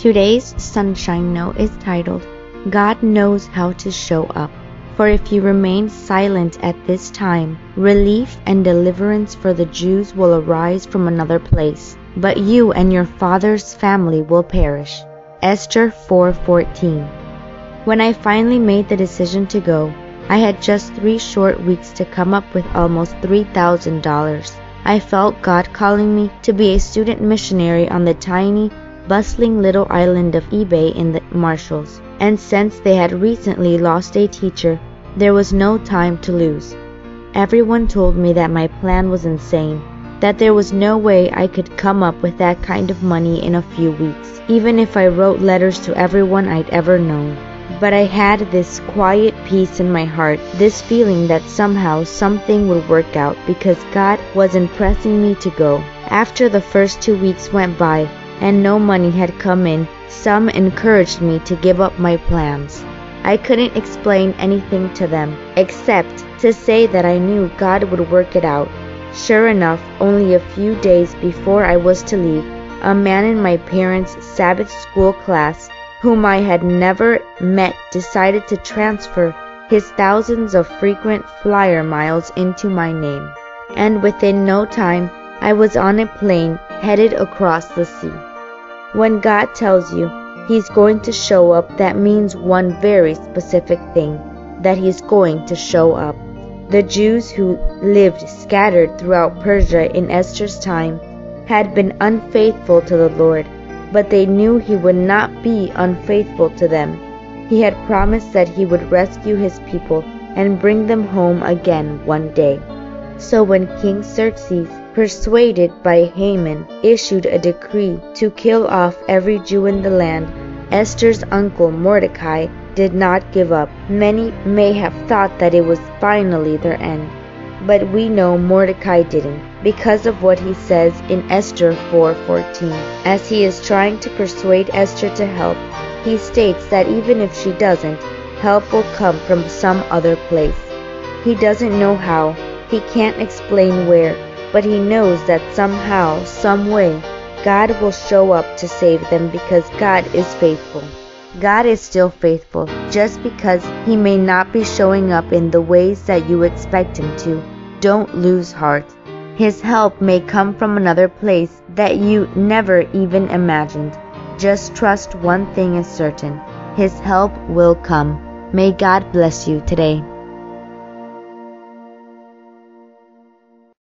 Today's Sunshine Note is titled, God Knows How to Show Up. For if you remain silent at this time, relief and deliverance for the Jews will arise from another place, but you and your father's family will perish. Esther 4:14. When I finally made the decision to go, I had just 3 short weeks to come up with almost $3,000. I felt God calling me to be a student missionary on the tiny, bustling little island of eBay in the Marshalls, and since they had recently lost a teacher, there was no time to lose. Everyone told me that my plan was insane, that there was no way I could come up with that kind of money in a few weeks, even if I wrote letters to everyone I'd ever known. But I had this quiet peace in my heart, this feeling that somehow something would work out because God wasn't pressing me to go. After the first 2 weeks went by and no money had come in, some encouraged me to give up my plans. I couldn't explain anything to them, except to say that I knew God would work it out. Sure enough, only a few days before I was to leave, a man in my parents' Sabbath school class, whom I had never met, decided to transfer his thousands of frequent flyer miles into my name. And within no time, I was on a plane headed across the sea. When God tells you He's going to show up, that means one very specific thing, that He's going to show up. The Jews who lived scattered throughout Persia in Esther's time had been unfaithful to the Lord, but they knew He would not be unfaithful to them. He had promised that He would rescue His people and bring them home again one day. So when King Xerxes, persuaded by Haman, issued a decree to kill off every Jew in the land, Esther's uncle Mordecai did not give up. Many may have thought that it was finally their end, but we know Mordecai didn't, because of what he says in Esther 4:14. As he is trying to persuade Esther to help, he states that even if she doesn't, help will come from some other place. He doesn't know how, he can't explain where, but he knows that somehow, some way, God will show up to save them because God is faithful. God is still faithful, just because He may not be showing up in the ways that you expect Him to. Don't lose heart. His help may come from another place that you never even imagined. Just trust one thing is certain. His help will come. May God bless you today.